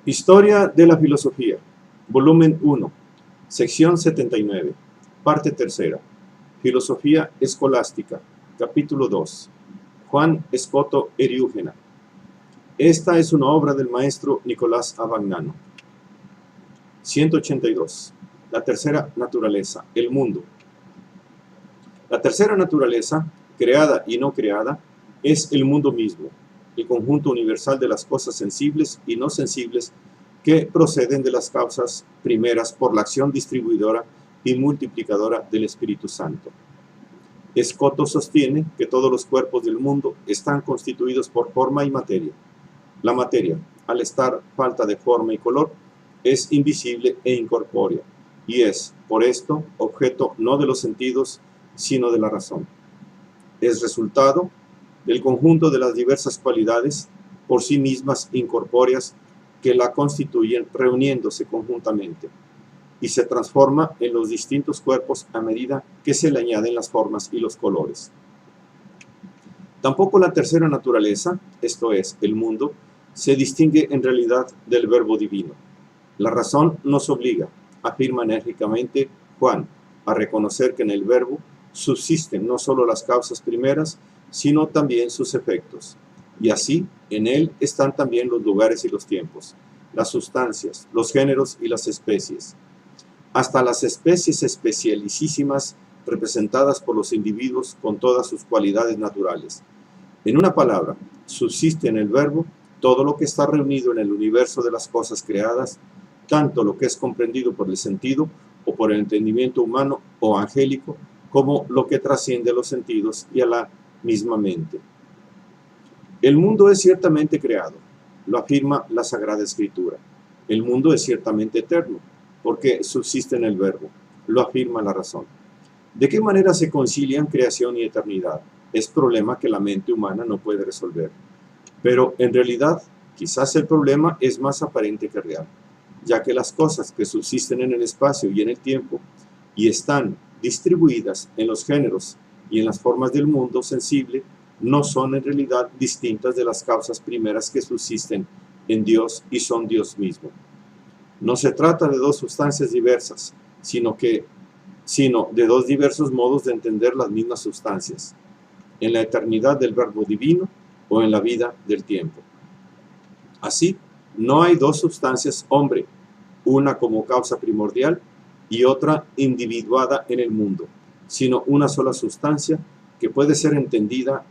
Historia de la filosofía, volumen 1, sección 79, parte tercera, filosofía escolástica, capítulo 2, Juan Escoto Eriúgena. Esta es una obra del maestro Nicolás Abagnano. 182. La tercera naturaleza, el mundo. La tercera naturaleza, creada y no creada, es el mundo mismo, el conjunto universal de las cosas sensibles y no sensibles que proceden de las causas primeras por la acción distribuidora y multiplicadora del Espíritu Santo. Escoto sostiene que todos los cuerpos del mundo están constituidos por forma y materia. La materia, al estar falta de forma y color, es invisible e incorpórea, y es, por esto, objeto no de los sentidos, sino de la razón. Es resultado del conjunto de las diversas cualidades, por sí mismas incorpóreas, que la constituyen reuniéndose conjuntamente, y se transforma en los distintos cuerpos a medida que se le añaden las formas y los colores. Tampoco la tercera naturaleza, esto es, el mundo, se distingue en realidad del verbo divino. La razón nos obliga, afirma enérgicamente Juan, a reconocer que en el verbo subsisten no solo las causas primeras, sino también sus efectos. Y así, en él están también los lugares y los tiempos, las sustancias, los géneros y las especies. Hasta las especies especialísimas representadas por los individuos con todas sus cualidades naturales. En una palabra, subsiste en el verbo todo lo que está reunido en el universo de las cosas creadas, tanto lo que es comprendido por el sentido o por el entendimiento humano o angélico, como lo que trasciende a los sentidos y a la misma mente. El mundo es ciertamente creado, lo afirma la Sagrada Escritura. El mundo es ciertamente eterno, porque subsiste en el verbo, lo afirma la razón. ¿De qué manera se concilian creación y eternidad? Es problema que la mente humana no puede resolver. Pero en realidad, quizás el problema es más aparente que real, ya que las cosas que subsisten en el espacio y en el tiempo y están distribuidas en los géneros y en las formas del mundo sensible no son en realidad distintas de las causas primeras que subsisten en Dios y son Dios mismo. No se trata de dos sustancias diversas, sino de dos diversos modos de entender las mismas sustancias, en la eternidad del verbo divino o en la vida del tiempo. Así, no hay dos sustancias hombre, una como causa primordial y otra individuada en el mundo, sino una sola sustancia que puede ser entendida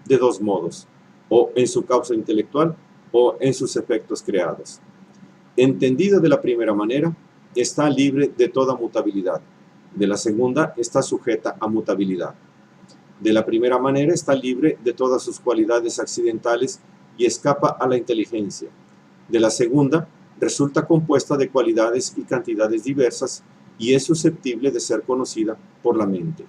de dos modos, o en su causa intelectual o en sus efectos creados. Entendida de la primera manera, está libre de toda mutabilidad. De la segunda, está sujeta a mutabilidad. De la primera manera, está libre de todas sus cualidades accidentales y escapa a la inteligencia. De la segunda, resulta compuesta de cualidades y cantidades diversas y es susceptible de ser conocida por la mente.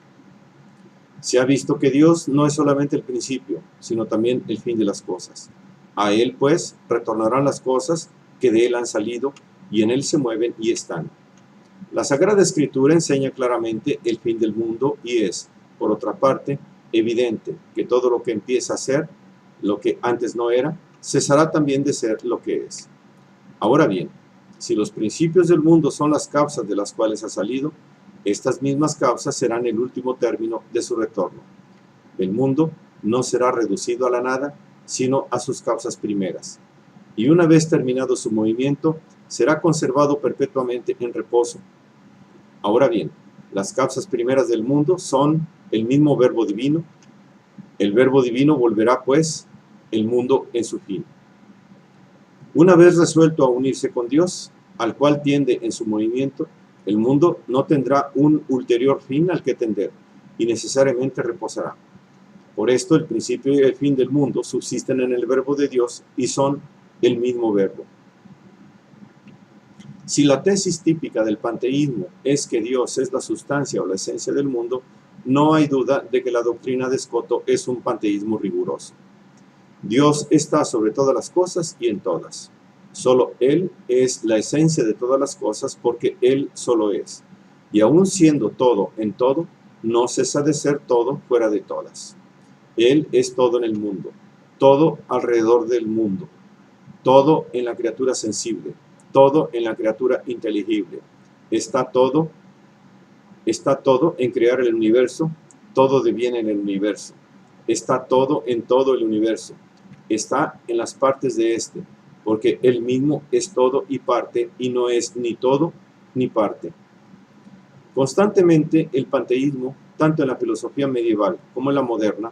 Se ha visto que Dios no es solamente el principio, sino también el fin de las cosas. A Él, pues, retornarán las cosas que de Él han salido y en Él se mueven y están. La Sagrada Escritura enseña claramente el fin del mundo y es, por otra parte, evidente que todo lo que empieza a ser, lo que antes no era, cesará también de ser lo que es. Ahora bien, si los principios del mundo son las causas de las cuales ha salido, estas mismas causas serán el último término de su retorno. El mundo no será reducido a la nada, sino a sus causas primeras. Y una vez terminado su movimiento, será conservado perpetuamente en reposo. Ahora bien, las causas primeras del mundo son el mismo verbo divino. El verbo divino volverá, pues, el mundo en su fin. Una vez resuelto a unirse con Dios, al cual tiende en su movimiento, el mundo no tendrá un ulterior fin al que tender, y necesariamente reposará. Por esto el principio y el fin del mundo subsisten en el verbo de Dios y son el mismo verbo. Si la tesis típica del panteísmo es que Dios es la sustancia o la esencia del mundo, no hay duda de que la doctrina de Escoto es un panteísmo riguroso. Dios está sobre todas las cosas y en todas. Solo Él es la esencia de todas las cosas porque Él solo es. Y aun siendo todo en todo, no cesa de ser todo fuera de todas. Él es todo en el mundo, todo alrededor del mundo. todo en la criatura sensible, todo en la criatura inteligible. Está todo en crear el universo, todo deviene en el universo. Está todo en todo el universo. Está en las partes de este, porque él mismo es todo y parte, y no es ni todo ni parte. Constantemente el panteísmo, tanto en la filosofía medieval como en la moderna,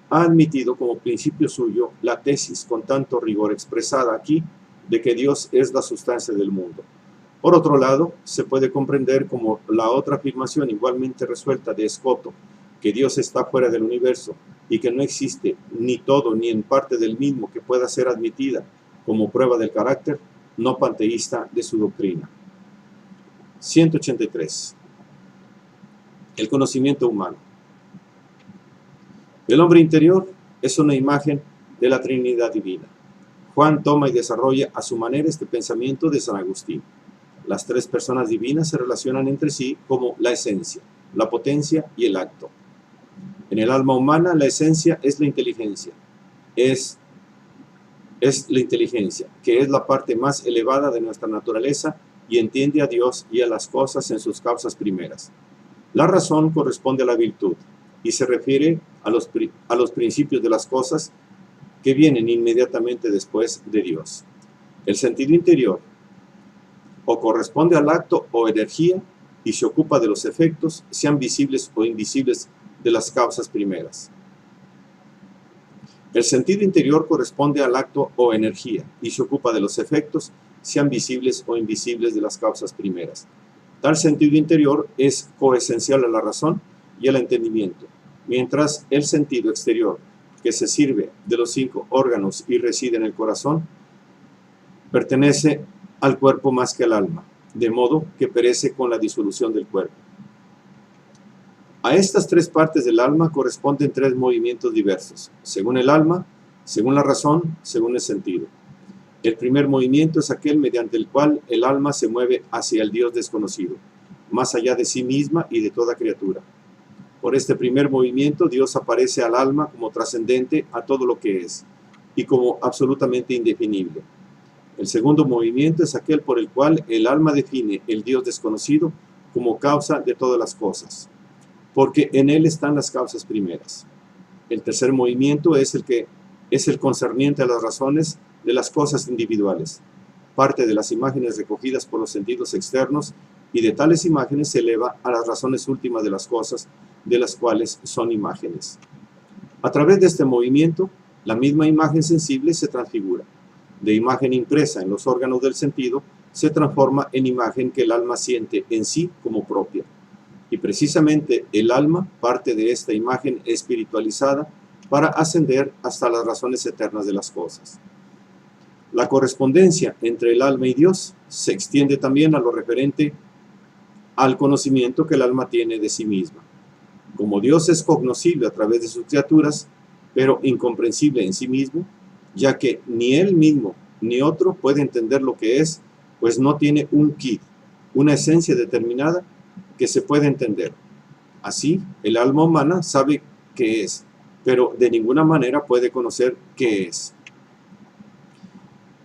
ha admitido como principio suyo la tesis con tanto rigor expresada aquí de que Dios es la sustancia del mundo. Por otro lado, se puede comprender como la otra afirmación igualmente resuelta de Escoto, que Dios está fuera del universo y que no existe ni todo ni en parte del mismo que pueda ser admitida como prueba del carácter no panteísta de su doctrina. 183. El conocimiento humano. El hombre interior es una imagen de la Trinidad divina. Juan toma y desarrolla a su manera este pensamiento de San Agustín. Las tres personas divinas se relacionan entre sí como la esencia, la potencia y el acto. En el alma humana, la esencia es la inteligencia. Es la inteligencia, que es la parte más elevada de nuestra naturaleza y entiende a Dios y a las cosas en sus causas primeras. La razón corresponde a la virtud y se refiere a los principios de las cosas que vienen inmediatamente después de Dios. El sentido interior o corresponde al acto o energía y se ocupa de los efectos, sean visibles o invisibles, de las causas primeras. El sentido interior corresponde al acto o energía y se ocupa de los efectos, sean visibles o invisibles, de las causas primeras. Tal sentido interior es coesencial a la razón y al entendimiento, mientras el sentido exterior, que se sirve de los 5 órganos y reside en el corazón, pertenece al cuerpo más que al alma, de modo que perece con la disolución del cuerpo. A estas tres partes del alma corresponden 3 movimientos diversos, según el alma, según la razón, según el sentido. El primer movimiento es aquel mediante el cual el alma se mueve hacia el Dios desconocido, más allá de sí misma y de toda criatura. Por este primer movimiento, Dios aparece al alma como trascendente a todo lo que es, y como absolutamente indefinible. El segundo movimiento es aquel por el cual el alma define el Dios desconocido como causa de todas las cosas, porque en él están las causas primeras. El tercer movimiento es el concerniente a las razones de las cosas individuales, parte de las imágenes recogidas por los sentidos externos, y de tales imágenes se eleva a las razones últimas de las cosas, de las cuales son imágenes. A través de este movimiento, la misma imagen sensible se transfigura. De imagen impresa en los órganos del sentido, se transforma en imagen que el alma siente en sí como propia. Y precisamente el alma parte de esta imagen espiritualizada para ascender hasta las razones eternas de las cosas. La correspondencia entre el alma y Dios se extiende también a lo referente al conocimiento que el alma tiene de sí misma. Como Dios es cognoscible a través de sus criaturas, pero incomprensible en sí mismo, ya que ni él mismo ni otro puede entender lo que es, pues no tiene un quid, una esencia determinada que se puede entender. Así, el alma humana sabe qué es, pero de ninguna manera puede conocer qué es.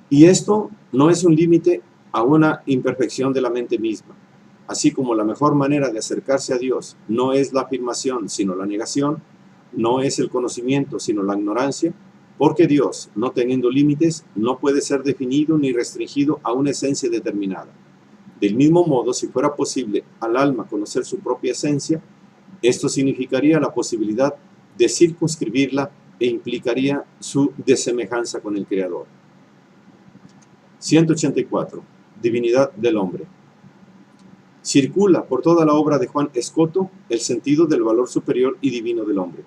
Y esto no es un límite a una imperfección de la mente misma. Así como la mejor manera de acercarse a Dios no es la afirmación, sino la negación, no es el conocimiento, sino la ignorancia, porque Dios, no teniendo límites, no puede ser definido ni restringido a una esencia determinada. Del mismo modo, si fuera posible al alma conocer su propia esencia, esto significaría la posibilidad de circunscribirla e implicaría su desemejanza con el Creador. 184. Divinidad del hombre. Circula por toda la obra de Juan Escoto el sentido del valor superior y divino del hombre.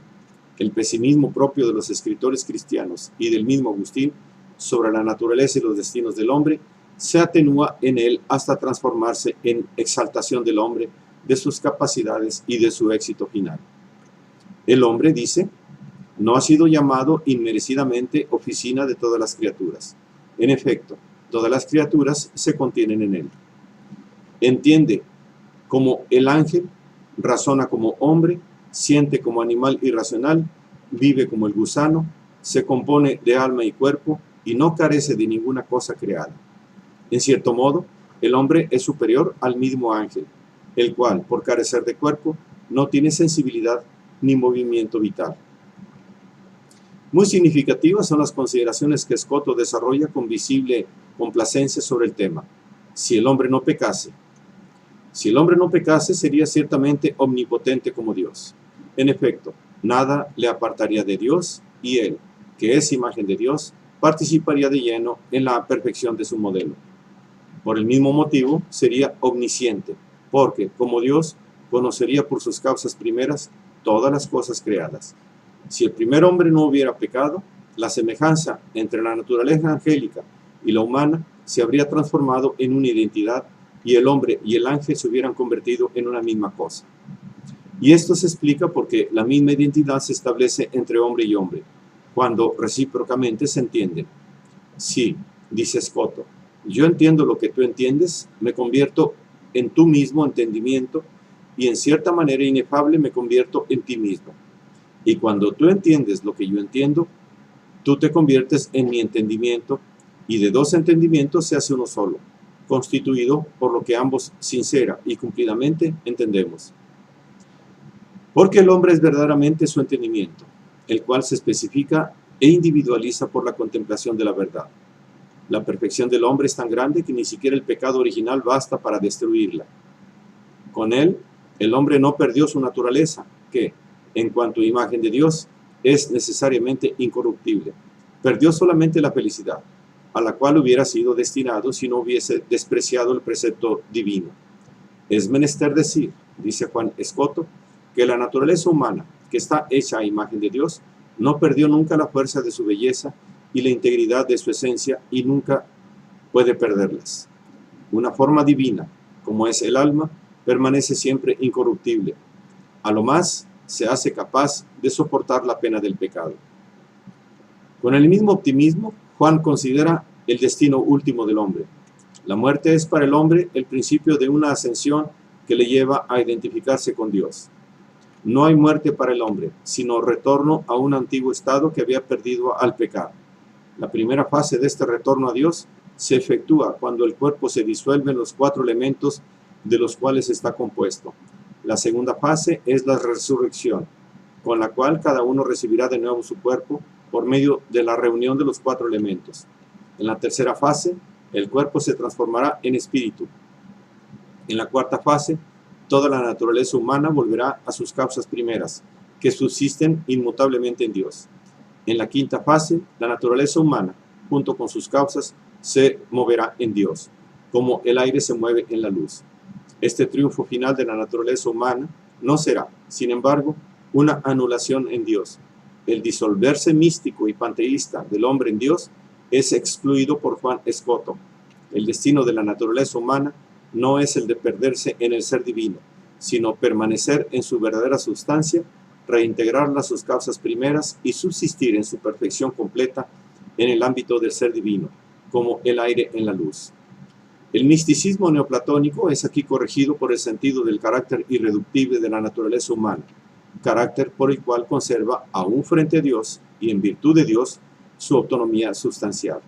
El pesimismo propio de los escritores cristianos y del mismo Agustín sobre la naturaleza y los destinos del hombre se atenúa en él hasta transformarse en exaltación del hombre, de sus capacidades y de su éxito final. El hombre, dice, no ha sido llamado inmerecidamente oficina de todas las criaturas. En efecto, todas las criaturas se contienen en él. Entiende como el ángel, razona como hombre, siente como animal irracional, vive como el gusano, se compone de alma y cuerpo, y no carece de ninguna cosa creada. En cierto modo, el hombre es superior al mismo ángel, el cual, por carecer de cuerpo, no tiene sensibilidad ni movimiento vital. Muy significativas son las consideraciones que Scotto desarrolla con visible complacencia sobre el tema. Si el hombre no pecase. Si el hombre no pecase, sería ciertamente omnipotente como Dios. En efecto, nada le apartaría de Dios, y él, que es imagen de Dios, participaría de lleno en la perfección de su modelo. Por el mismo motivo, sería omnisciente, porque, como Dios, conocería por sus causas primeras todas las cosas creadas. Si el primer hombre no hubiera pecado, la semejanza entre la naturaleza angélica y la humana se habría transformado en una identidad, y el hombre y el ángel se hubieran convertido en una misma cosa. Y esto se explica porque la misma identidad se establece entre hombre y hombre, cuando recíprocamente se entienden. Sí, dice Scotto, yo entiendo lo que tú entiendes, me convierto en tu mismo entendimiento, y en cierta manera inefable me convierto en ti mismo. Y cuando tú entiendes lo que yo entiendo, tú te conviertes en mi entendimiento, y de dos entendimientos se hace uno solo, constituido por lo que ambos sincera y cumplidamente entendemos. Porque el hombre es verdaderamente su entendimiento, el cual se especifica e individualiza por la contemplación de la verdad. La perfección del hombre es tan grande que ni siquiera el pecado original basta para destruirla. Con él, el hombre no perdió su naturaleza, que, en cuanto a imagen de Dios, es necesariamente incorruptible. Perdió solamente la felicidad, a la cual hubiera sido destinado si no hubiese despreciado el precepto divino. Es menester decir, dice Juan Scotto, que la naturaleza humana, que está hecha a imagen de Dios, no perdió nunca la fuerza de su belleza y la integridad de su esencia, y nunca puede perderlas. Una forma divina, como es el alma, permanece siempre incorruptible. A lo más, se hace capaz de soportar la pena del pecado. Con el mismo optimismo, Juan considera el destino último del hombre. La muerte es para el hombre el principio de una ascensión que le lleva a identificarse con Dios. No hay muerte para el hombre, sino retorno a un antiguo estado que había perdido al pecar. La primera fase de este retorno a Dios se efectúa cuando el cuerpo se disuelve en los 4 elementos de los cuales está compuesto. La segunda fase es la resurrección, con la cual cada uno recibirá de nuevo su cuerpo por medio de la reunión de los 4 elementos. En la tercera fase, el cuerpo se transformará en espíritu. En la cuarta fase, toda la naturaleza humana volverá a sus causas primeras, que subsisten inmutablemente en Dios. En la quinta fase, la naturaleza humana, junto con sus causas, se moverá en Dios, como el aire se mueve en la luz. Este triunfo final de la naturaleza humana no será, sin embargo, una anulación en Dios. El disolverse místico y panteísta del hombre en Dios es excluido por Juan Scotto. El destino de la naturaleza humana no es el de perderse en el ser divino, sino permanecer en su verdadera sustancia, reintegrarla a sus causas primeras y subsistir en su perfección completa en el ámbito del ser divino, como el aire en la luz. El misticismo neoplatónico es aquí corregido por el sentido del carácter irreductible de la naturaleza humana, carácter por el cual conserva, aún frente a Dios y en virtud de Dios, su autonomía sustancial.